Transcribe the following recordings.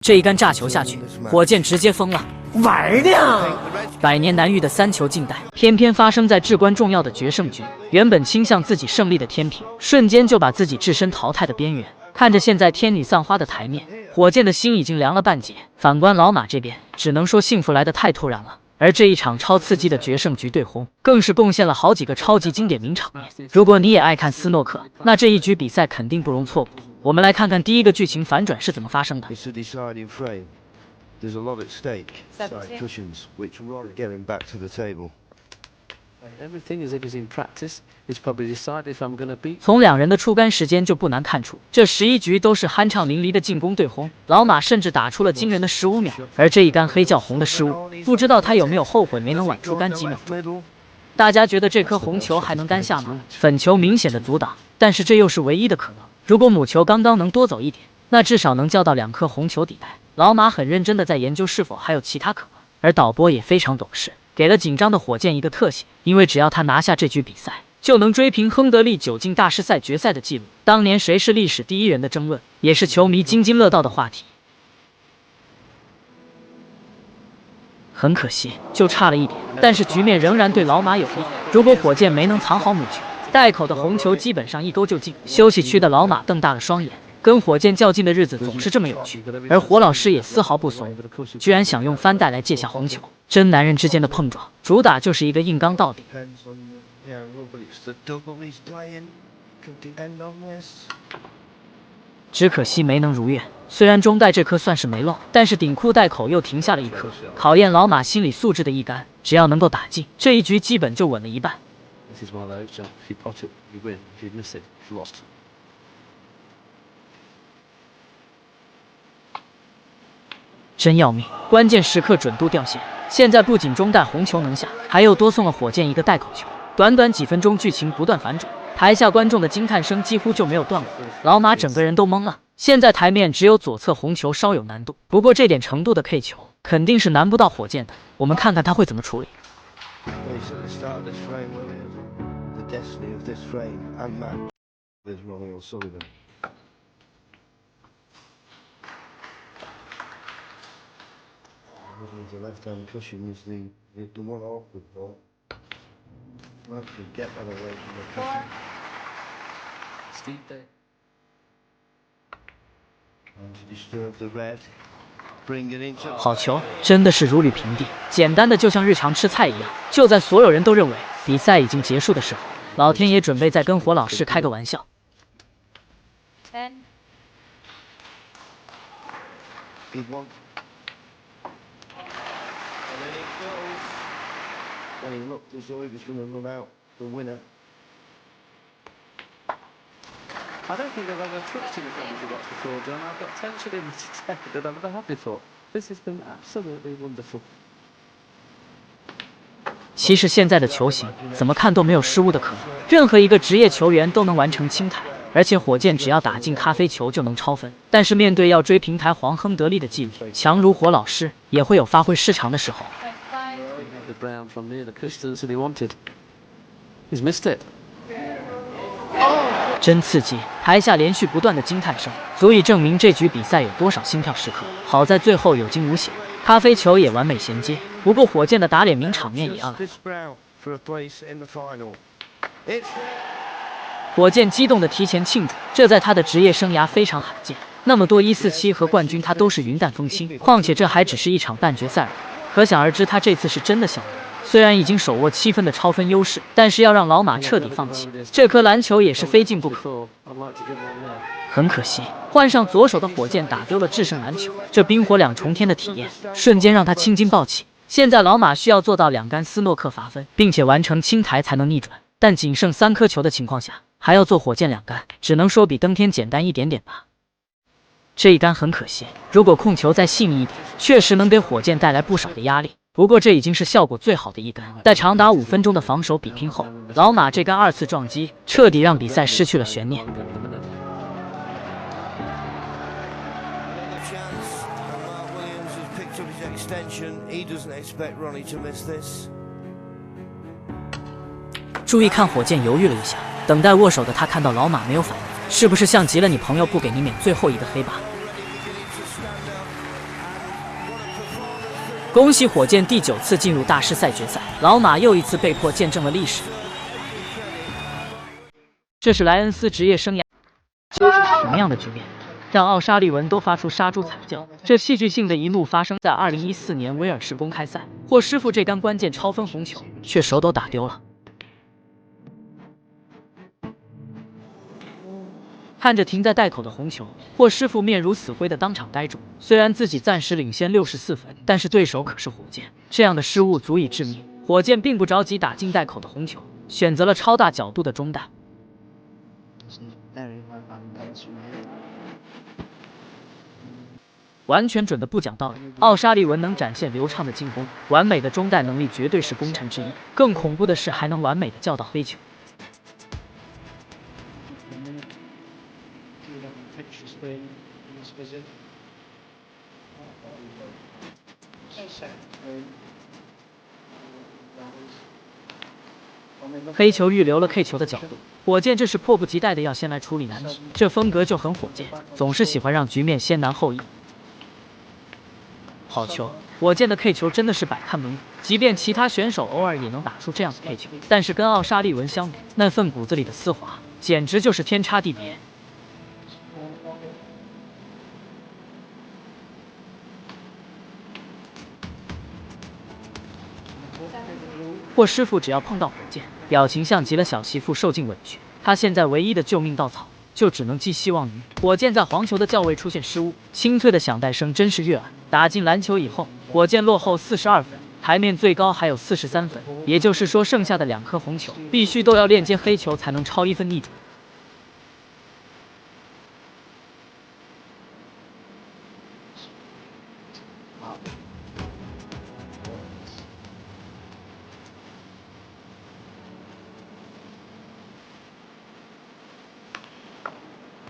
这一杆炸球下去，火箭直接疯了，玩呢！百年难遇的3球净带，偏偏发生在至关重要的决胜局。原本倾向自己胜利的天平，瞬间就把自己置身淘汰的边缘。看着现在天女散花的台面，火箭的心已经凉了半截。反观老马这边，只能说幸福来得太突然了。而这一场超刺激的决胜局对轰，更是贡献了好几个超级经典名场面。如果你也爱看斯诺克，那这一局比赛肯定不容错过。我们来看看第一个剧情反转是怎么发生的。There's a lot at stake. Side cushions, which Rory getting back to the table. Everything as if it's in practice. It's probably decided if I'm going to beat. 从两人的出杆时间就不难看出，这11局都是酣畅淋漓的进攻对轰。老马甚至打出了惊人的15秒，而这一杆黑叫红的失误，不知道他有没有后悔没能晚出杆几秒钟。大家觉得这颗红球还能单下吗？粉球明显的阻挡，但是这又是唯一的可能。如果母球刚刚能多走一点，那至少能叫到2颗红球抵带。老马很认真的在研究是否还有其他可能，而导播也非常懂事，给了紧张的火箭一个特写，因为只要他拿下这局比赛，就能追平亨德利9进大师赛决赛的记录。当年谁是历史第1人的争论，也是球迷津津乐道的话题。很可惜，就差了一点，但是局面仍然对老马有利。如果火箭没能藏好母球，袋口的红球基本上一勾就进。休息区的老马瞪大了双眼。跟火箭较劲的日子总是这么有趣，而火老师也丝毫不怂，居然想用翻带来借下红球，真男人之间的碰撞，主打就是一个硬刚到底。只可惜没能如愿，虽然中带这颗算是没漏，但是顶裤袋口又停下了一颗，考验老马心理素质的一杆，只要能够打进，这一局基本就稳了一半。真要命，关键时刻准度掉线。现在不仅中带红球能下，还又多送了火箭一个袋口球。短短几分钟，剧情不断反转，台下观众的惊叹声几乎就没有断过。老马整个人都懵了。现在台面只有左侧红球稍有难度，不过这点程度的 K 球肯定是难不到火箭的。我们看看他会怎么处理。The left-hand cushion is the one off the ball. Well, if you get that away from the cushion. Steve Day. And to disturb the red. Bring it into. 好球，真的是如履平地，简单的就像日常吃菜一样。就在所有人都认为比赛已经结束的时候，老天爷准备再跟火老师开个玩笑。Big one. And he looked as though he was going to run out the winner. I don't think I've ever touched him as long as he got before, John. I've got tension in today that I've never had before. This has been absolutely wonderful. 其实现在的球型怎么看都没有失误的可能，任何一个职业球员都能完成清台，而且火箭只要打进咖啡球就能超分。但是面对要追平台皇亨德利的纪录，强如火老师也会有发挥失常的时候。The Brown from near the cushions that he wanted. He's missed it. 真刺激！台下连续不断的惊叹声，足以证明这局比赛有多少心跳时刻。好在最后有惊无险，咖啡球也完美衔接。不过火箭的打脸名场面也要来。火箭激动的提前庆祝，这在他的职业生涯非常罕见。那么多147和冠军，他都是云淡风轻。况且这还只是一场半决赛而已。可想而知，他这次是真的想赢。虽然已经手握7分的超分优势，但是要让老马彻底放弃，这颗篮球也是非进不可。很可惜，换上左手的火箭打丢了制胜篮球，这冰火两重天的体验，瞬间让他青筋暴起。现在老马需要做到2杆斯诺克罚分，并且完成清台才能逆转，但仅剩3颗球的情况下，还要做火箭2杆，只能说比登天简单一点点吧。这一杆很可惜，如果控球再细腻一点，确实能给火箭带来不少的压力。不过这已经是效果最好的一杆。在长达5分钟的防守比拼后，老马这杆2次撞击，彻底让比赛失去了悬念。注意看，火箭犹豫了一下，等待握手的他看到老马没有反应，是不是像极了你朋友不给你免最后一个黑把？恭喜火箭第9次进入大师赛决赛，老马又一次被迫见证了历史。这是莱恩斯职业生涯什么样的局面，让奥沙利文都发出杀猪惨叫？这戏剧性的一幕发生在2014年威尔士公开赛，霍师傅这杆关键超分红球却手抖打丢了。看着停在袋口的红球，霍师傅面如死灰的当场呆住。虽然自己暂时领先64分，但是对手可是火箭，这样的失误足以致命。火箭并不着急打进袋口的红球，选择了超大角度的中弹。完全准的不讲道理，奥沙利文能展现流畅的进攻，完美的中带能力绝对是功臣之一。更恐怖的是，还能完美的叫到黑球。黑球预留了 K 球的角度，火箭这是迫不及待的要先来处理难题，这风格就很火箭，总是喜欢让局面先难后易。好球！火箭的 K 球真的是百看门路，即便其他选手偶尔也能打出这样的 K 球，但是跟奥沙利文相比，那份骨子里的丝滑，简直就是天差地别。霍师傅只要碰到火箭，表情像极了小媳妇受尽委屈。他现在唯一的救命稻草，就只能寄希望于火箭在黄球的校位出现失误。清脆的响带声真是悦耳。打进篮球以后，火箭落后42分，台面最高还有43分，也就是说剩下的2颗红球必须都要链接黑球才能超1分逆转。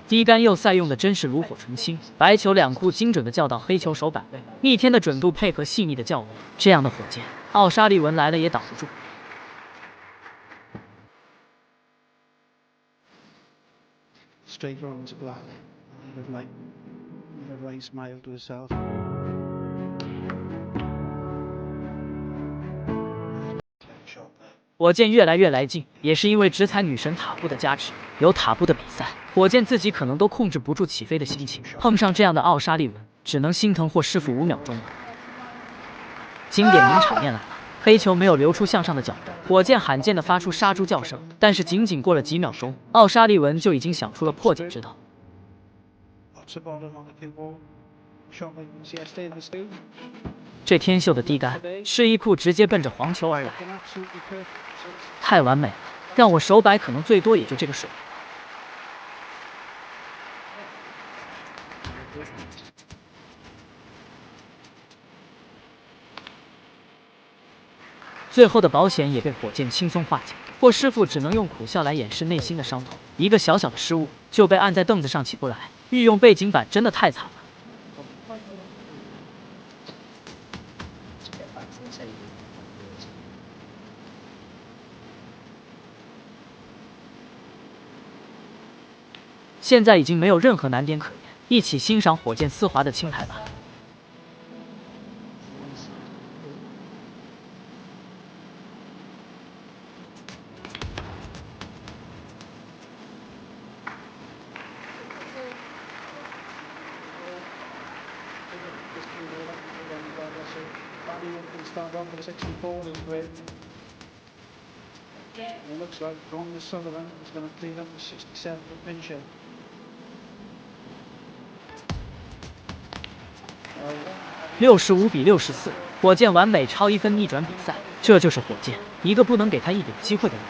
低杆右塞用的真是炉火纯青，白球2库精准的叫到黑球手板位，逆天的准度配合细腻的校位，这样的火箭，奥沙利文来了也挡不住。Straight on to black with a right smile to herself. 火箭越来越来劲，也是因为直踩女神塔布的加持。有塔布的比赛，火箭自己可能都控制不住起飞的心情，碰上这样的奥沙利文，只能心疼霍师傅5秒钟了。经典名场面来了，黑球没有留出向上的角度，火箭罕见的发出杀猪叫声，但是仅仅过了几秒钟，奥沙利文就已经想出了破解之道。这天秀的低杆，示意库直接奔着黄球而来，太完美了，让我手摆可能最多也就这个水。最后的保险也被火箭轻松化解，霍师傅只能用苦笑来掩饰内心的伤痛。一个小小的失误就被按在凳子上起不来，御用背景板真的太惨了。现在已经没有任何难点可言，一起欣赏火箭丝滑的轻拍吧。It looks like Ron Sullivan is going to clean up the 67 pincher. 65比64，火箭完美超1分逆转比赛，这就是火箭，一个不能给他一点机会的人。